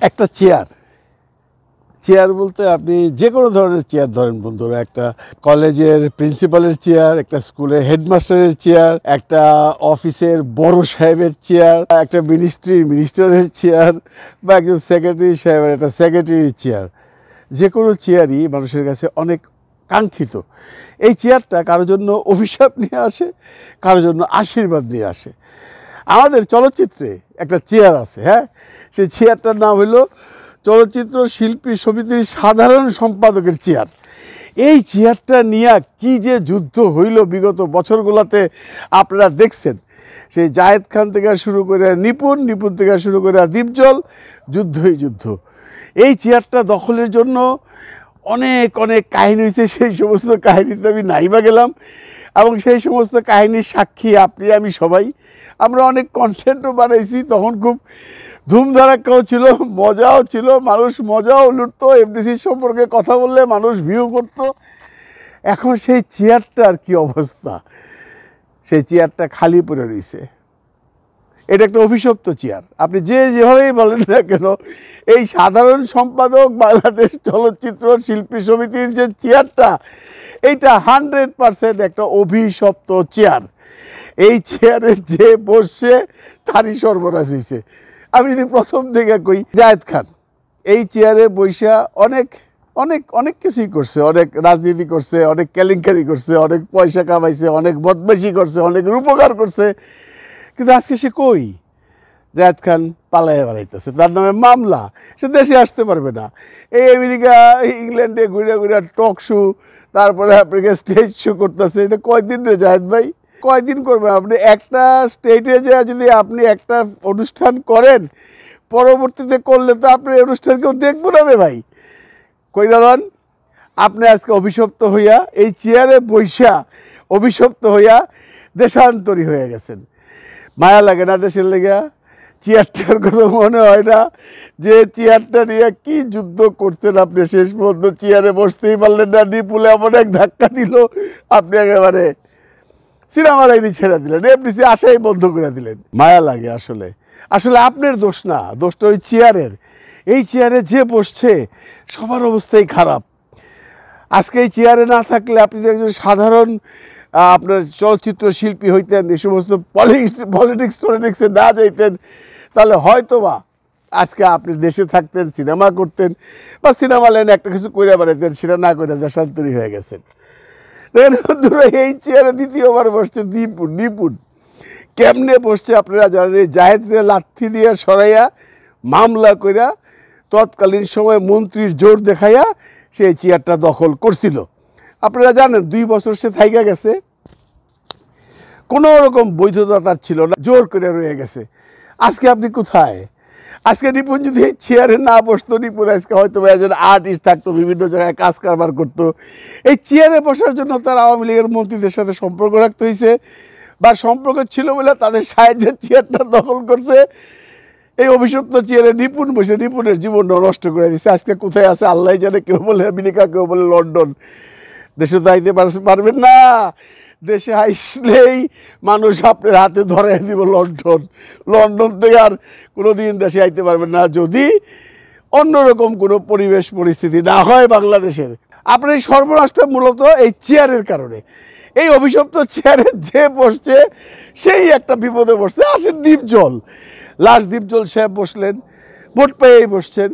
একটা chair chair বলতে আপনি যে কোনো ধরনের চেয়ার ধরেন বন্ধুরা, একটা কলেজের প্রিন্সিপালের চেয়ার, একটা স্কুলের হেডমাস্টারের চেয়ার, একটা অফিসের বড় সাহেবের চেয়ার, একটা মিনিস্টারের চেয়ার, বা একজন সেক্রেটারি সাহেবের একটা সেক্রেটারির চেয়ার। যে কোনো চেয়ারই মানুষের কাছে অনেক কাঙ্ক্ষিত। এই চেয়ারটা কারোর জন্য অভিশাপ নিয়ে আসে, কারোর জন্য আশীর্বাদ নিয়ে আসে। আমাদের চলচ্চিত্রে একটা চেয়ার আছে, হ্যাঁ, সেই চেয়ারটার নাম হলো চলচ্চিত্র শিল্পী সমিতির সাধারণ সম্পাদকের চেয়ার। এই চেয়ারটা নিয়ে কি যে যুদ্ধ হইল বিগত বছরগুলোতে আপনারা দেখছেন। সেই জায়েদ খান থেকে শুরু করে নিপুণ থেকে শুরু করে দীপজল, যুদ্ধই যুদ্ধ। এই চেয়ারটা দখলের জন্য অনেক অনেক কাহিনী হয়েছে। সেই সমস্ত কাহিনীতে আমি নাইবা গেলাম, এবং সেই সমস্ত কাহিনীর সাক্ষী আপনি আমি সবাই। আমরা অনেক কন্টেন্টও বানাইছি, তখন খুব ধুমধারাক্কাও ছিল, মজাও ছিল, মানুষ মজাও লুটতো। এফডিসির সম্পর্কে কথা বললে মানুষ ভিউ করতো। এখন সেই চেয়ারটার কি অবস্থা? সেই চেয়ারটা খালি পড়ে রয়েছে। এটা একটা অভিশপ্ত চেয়ার। আপনি যেভাবেই বলেন না কেন, এই সাধারণ সম্পাদক বাংলাদেশ চলচ্চিত্র শিল্পী সমিতির যে চেয়ারটা, এইটা 100% একটা অভিশপ্ত চেয়ার। এই চেয়ারে যে বসছে তারই সর্বনাশ হয়েছে। আমি যদি প্রথম থেকে কই, জায়েদ খান এই চেয়ারে বৈশা অনেক অনেক অনেক কিছুই করছে, অনেক রাজনীতি করছে, অনেক কেলেঙ্কারি করছে, অনেক পয়সা কামাইছে, অনেক বদমাইশি করছে, অনেক উপকার করছে। কিন্তু আজকে সে কই? জায়েদ খান পালাইয়া বেড়াইতেছে, তার নামে মামলা, সে দেশে আসতে পারবে না। এই আমেরিকা ইংল্যান্ডে ঘুরে ঘুরে টক শো, তারপরে আপনাকে স্টেজ শো করতেছে। এটা কয়দিন রে জায়েদ ভাই, কয়দিন করবেন আপনি? একটা স্টেটে যে যদি আপনি একটা অনুষ্ঠান করেন, পরবর্তীতে করলে তো আপনি অনুষ্ঠান কেউ দেখবো না রে ভাই। কইরালন আপনি আজকে অভিশপ্ত হইয়া এই চেয়ারে বৈশা অভিশপ্ত হইয়া দেশান্তরী হয়ে গেছেন। মায়া লাগে না দেশের লেগে? চেয়ারটার কথা মনে হয় না যে চেয়ারটা নিয়ে কি যুদ্ধ করছেন আপনি? শেষ পর্যন্ত চেয়ারে বসতেই পারলেন না, নিপুলে এমন এক ধাক্কা দিল, আপনি একেবারে সিনেমা লাইনে ছেড়ে দিলেন, এফডিসি আশাই বন্ধ করে দিলেন। মায়া লাগে আসলে। আসলে আপনার দোষ না, দোষটা ওই চেয়ারের। এই চেয়ারে যে বসছে সবার অবস্থাই খারাপ। আজকে এই চেয়ারে না থাকলে আপনি একজন সাধারণ আপনার চলচ্চিত্র শিল্পী হইতেন, এই সমস্ত পলিটিক্সে না যাইতেন, তাহলে হয়তো বা আজকে আপনি দেশে থাকতেন, সিনেমা করতেন, বা সিনেমা লাইনে একটা কিছু করে বেড়াতেন। সেটা না করে দেশান্তরী হয়ে গেছেন। দেখেন বন্ধুরা, এই চেয়ারে দ্বিতীয়বার বসছে নিপুণ। কেমনে বসছে আপনারা জানেন? এই জায়েদরে লাথি দিয়ে সরাইয়া মামলা কইরা তৎকালীন সময় মন্ত্রীর জোর দেখাইয়া সেই চেয়ারটা দখল করছিল। আপনারা জানেন 2 বছর সে থাইকা গেছে, কোনো রকম বৈধতা তার ছিল না, জোর করে রয়ে গেছে। আজকে আপনি কোথায়? আজকে নিপুণ যদি এই চেয়ারে না বসতো, নিপুণ আজকে হয়তো একজন আর্টিস্ট থাকতো, বিভিন্ন জায়গায় কাজ কারবার করতো। এই চেয়ারে বসার জন্য তার আওয়ামী লীগের মন্ত্রীদের সাথে সম্পর্ক রাখতে হয়েছে, বা সম্পর্ক ছিল বলে তাদের সাহায্যের চেয়ারটা দখল করছে। এই অভিশপ্ত চেয়ারে নিপুণ বসে নিপুণের জীবনটা নষ্ট করে দিচ্ছে। আজকে কোথায় আছে আল্লাহ জানে। কেউ বলে আমেরিকা, কেউ বলে লন্ডন। দেশে তো আইতে পারবেন না। দেশে আসলেই মানুষ আপনার হাতে ধরে দিব লন্ডন থেকে আর কোনো দিন দেশে আইতে পারবেন না, যদি অন্যরকম কোনো পরিবেশ পরিস্থিতি না হয় বাংলাদেশের। আপনার এই সর্বনাশটা মূলত এই চেয়ারের কারণে। এই অভিশপ্ত চেয়ারে যে বসছে সেই একটা বিপদে বসছে। আসেন দীপজল, লাস্ট দীপজল সাহেব বসলেন, ভোট পেয়েই বসছেন,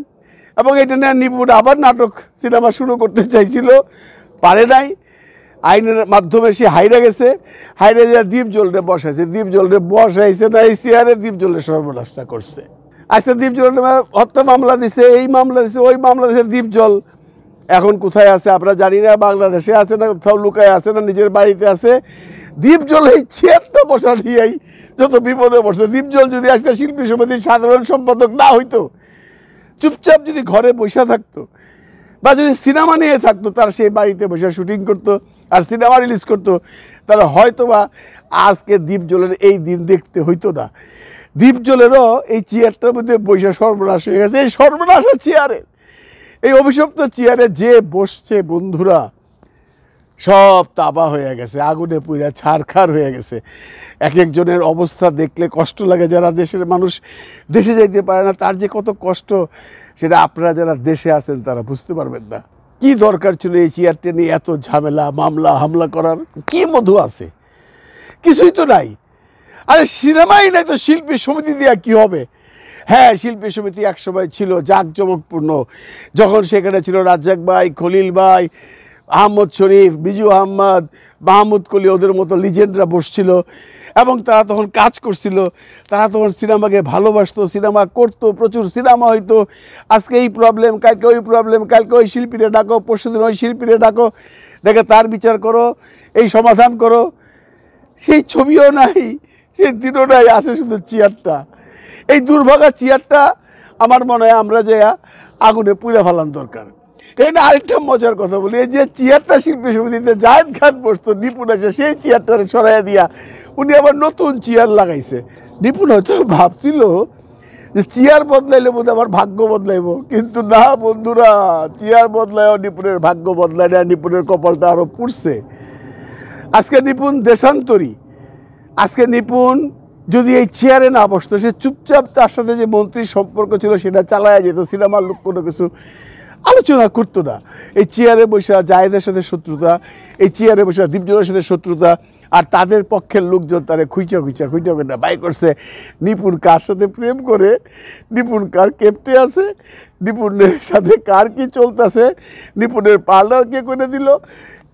এবং এটা নিয়ে নিপুণ আবার নাটক সিনেমা শুরু করতে চাইছিল, পারে নাই। আইনের মাধ্যমে সে হাইরে গেছে, হাইরে যা দীপজলরে বসাইছে, দীপজলরে বসাইছে না এই চেয়ারে, দীপজলের সর্বনাশটা করছে। আজকে দীপজল হত্যা মামলা দিছে, এই মামলা দিছে, ওই মামলা দিছে। দীপজল এখন কোথায় আছে আমরা জানি না, বাংলাদেশে আছে না কোথাও লুকায় আছে না নিজের বাড়িতে আছে। দীপজল এই চেয়ারটা বসা নিয়েই যত বিপদে পড়ছে। দীপজল যদি আজকে শিল্পী সমিতির সাধারণ সম্পাদক না হইতো, চুপচাপ যদি ঘরে বসে থাকতো, বা যদি সিনেমা নিয়ে থাকতো, তার সেই বাড়িতে বসে শুটিং করতো আর সিনেমা রিলিজ করতো, তাহলে হয়তো বা আজকে দীপজলের এই দিন দেখতে হইতো না। দীপজলেরও এই চেয়ারটার মধ্যে বসে সর্বনাশ হয়ে গেছে। এই সর্বনাশের চেয়ারে, এই অভিশপ্ত চেয়ারে যে বসছে বন্ধুরা, সব তাবা হয়ে গেছে, আগুনে পুড়ে ছারখার হয়ে গেছে। এক একজনের অবস্থা দেখলে কষ্ট লাগে। যারা দেশের মানুষ, দেশে যাইতে পারে না, তার যে কত কষ্ট সেটা আপনারা যারা দেশে আছেন তারা বুঝতে পারবেন না। কি দরকার ছিল এই চেয়ারটা নিয়ে এত ঝামেলা, মামলা হামলা করার? কি মধু আছে? কিছুই তো নাই। আরে সিনেমাই নাই তো শিল্পী সমিতি দিয়ে কি হবে? হ্যাঁ, শিল্পী সমিতি একসময় ছিল জাঁকজমকপূর্ণ, যখন সেখানে ছিল রাজ্জাক ভাই, খলিল ভাই, আহমদ শরীফ, বিজু আহমদ, মাহমুদ কলি, ওদের মতো লিজেন্ডরা বসছিল এবং তারা তখন কাজ করছিল। তারা তখন সিনেমাকে ভালোবাসতো, সিনেমা করতো, প্রচুর সিনেমা হইতো। আজকে এই প্রবলেম, কালকে ওই প্রবলেম, কালকে ওই শিল্পীরে ডাকো, পরশুদিন ওই শিল্পীরে ডাকো, ডেকে তার বিচার করো, এই সমাধান করো। সেই ছবিও নাই, সেই দিনও নাই, আছে শুধু চেয়ারটা। এই দুর্ভাগা চেয়ারটা আমার মনে হয় আমরা যে আগুনে পুড়ে ফেলান দরকার। এখানে আরেকটা মজার কথা বলি, এই যে চেয়ারটা শিল্পী সমিতিতে জায়েদ খান বসতো, নিপুণ এসে সেই চেয়ারটারে সরাইয়া দিয়া উনি আবার নতুন চেয়ার লাগাইছে। নিপুণ হয়তো ভাবছিল যে চেয়ার বদলাইলে বোধ আমার ভাগ্য বদলাইব, কিন্তু না বন্ধুরা, চেয়ার বদলায়ও নিপুণের ভাগ্য বদলায় না, নিপুণের কপালটা আরও পুড়ছে। আজকে নিপুণ দেশান্তরী। আজকে নিপুণ যদি এই চেয়ারে না বসতো, সে চুপচাপ তার সাথে যে মন্ত্রীর সম্পর্ক ছিল সেটা চালায়া যেত, সিনেমার লোক কোনো কিছু আলোচনা করতো না। এই চেয়ারে বসা জায়েদের সাথে শত্রুতা, এই চেয়ারে বসা দীপজলের সাথে শত্রুতা, আর তাদের পক্ষের লোকজন তারে খুঁচা করে বাই করছে। নিপুণ কার সাথে প্রেম করে, নিপুণ কার কেপ্টে আছে, নিপুণের সাথে কার কি চলতেছে, নিপুণের পার্লার কে করে দিল,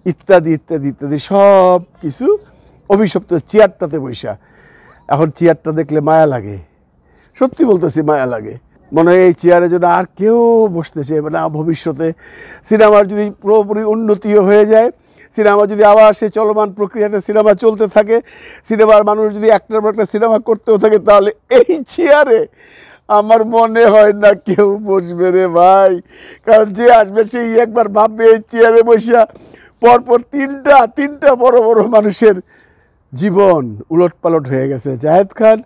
ইত্যাদি ইত্যাদি ইত্যাদি সব কিছু অভিশপ্ত চেয়ারটাতে বৈশা। এখন চেয়ারটা দেখলে মায়া লাগে, সত্যি বলতেছি মায়া লাগে। মনে হয় এই চেয়ারে যেন আর কেউ বসতে চাইবে না ভবিষ্যতে। সিনেমার যদি পুরোপুরি উন্নতিও হয়ে যায়, সিনেমা যদি আবার সেই চলমান প্রক্রিয়াতে সিনেমা চলতে থাকে, সিনেমার মানুষ যদি একটার পর একটা সিনেমা করতেও থাকে, তাহলে এই চেয়ারে আমার মনে হয় না কেউ বসবে রে ভাই। কারণ যে আসবে সেই একবার ভাববে এই চেয়ারে বসিয়া পরপর তিনটা বড় বড় মানুষের জীবন উলটপালট হয়ে গেছে, জায়েদ খান,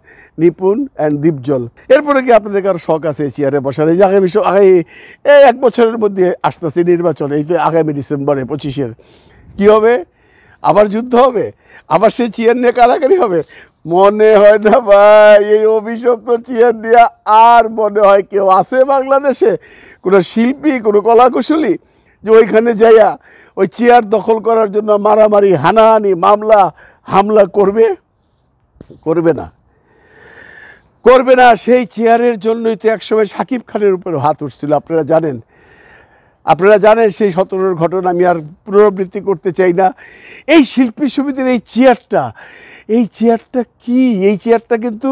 নিপুণ অ্যান্ড দীপজল। এরপরে কি আপনাদের কারো শখ আছে চেয়ারে বসার? এই যে আগামী এই 1 বছরের মধ্যে আসতেছে নির্বাচন, এই তো আগামী ডিসেম্বরে 25-এর কী হবে? আবার যুদ্ধ হবে, আবার সেই চেয়ার নিয়ে কারাকারি হবে? মনে হয় না ভাই, এই অভিশপ্ত চেয়ার নিয়ে আর মনে হয় কেউ আছে বাংলাদেশে, কোনো শিল্পী, কোনো কলাকুশলী যে ওইখানে যাইয়া ওই চেয়ার দখল করার জন্য মারামারি, হানাহানি, মামলা হামলা করবে? করবে না। সেই চেয়ারের জন্যই তো একসময় শাকিব খানের উপরে হাত উঠছিল, আপনারা জানেন সেই 17-র ঘটনা। আমি আর পুনরাবৃত্তি করতে চাই না। এই শিল্পী সমিতির এই চেয়ারটা কি? এই চেয়ারটা কিন্তু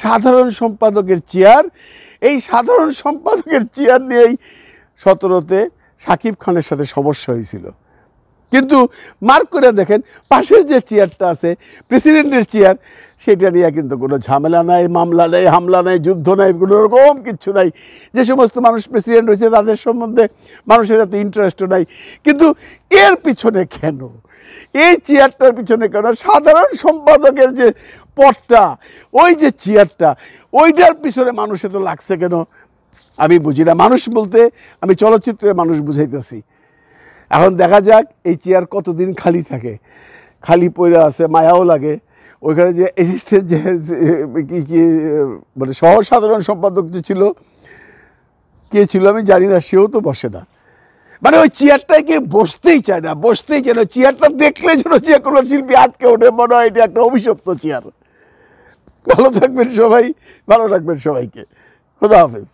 সাধারণ সম্পাদকের চেয়ার। এই সাধারণ সম্পাদকের চেয়ার নিয়েই 17-তে শাকিব খানের সাথে সমস্যা হয়েছিল। কিন্তু মার্ক করে দেখেন, পাশের যে চেয়ারটা আছে প্রেসিডেন্টের চেয়ার, সেটা নিয়ে কিন্তু কোনো ঝামেলা নাই, মামলা নাই, হামলা নাই, যুদ্ধ নাই, কোনো রকম কিচ্ছু নাই। যে সমস্ত মানুষ প্রেসিডেন্ট হয়েছে তাদের সম্বন্ধে মানুষের এত ইন্টারেস্টও নাই। কিন্তু এর পিছনে কেন, এই চেয়ারটার পিছনে কেন সাধারণ সম্পাদকের যে পদটা, ওই যে চেয়ারটা, ওইটার পিছনে মানুষ এত লাগছে কেন আমি বুঝি না। মানুষ বলতে আমি চলচ্চিত্রের মানুষ বুঝাইতেছি। এখন দেখা যাক এই চেয়ার কতদিন খালি থাকে। খালি পড়ে আছে, মায়াও লাগে। ওইখানে যে অ্যাসিস্ট্যান্ট যে কি মানে সাধারণ সম্পাদক যে ছিল, কে ছিল আমি জানি না, সেও তো বসে না। মানে ওই চেয়ারটায় কে বসতেই চায় না। চেয়ারটা দেখলে যেন যে কোনো শিল্পী আজকে ওঠে, মনে হয় এটা একটা অভিশপ্ত চেয়ার। ভালো থাকবেন সবাই, ভালো রাখবেন সবাইকে। খোদা হাফেজ।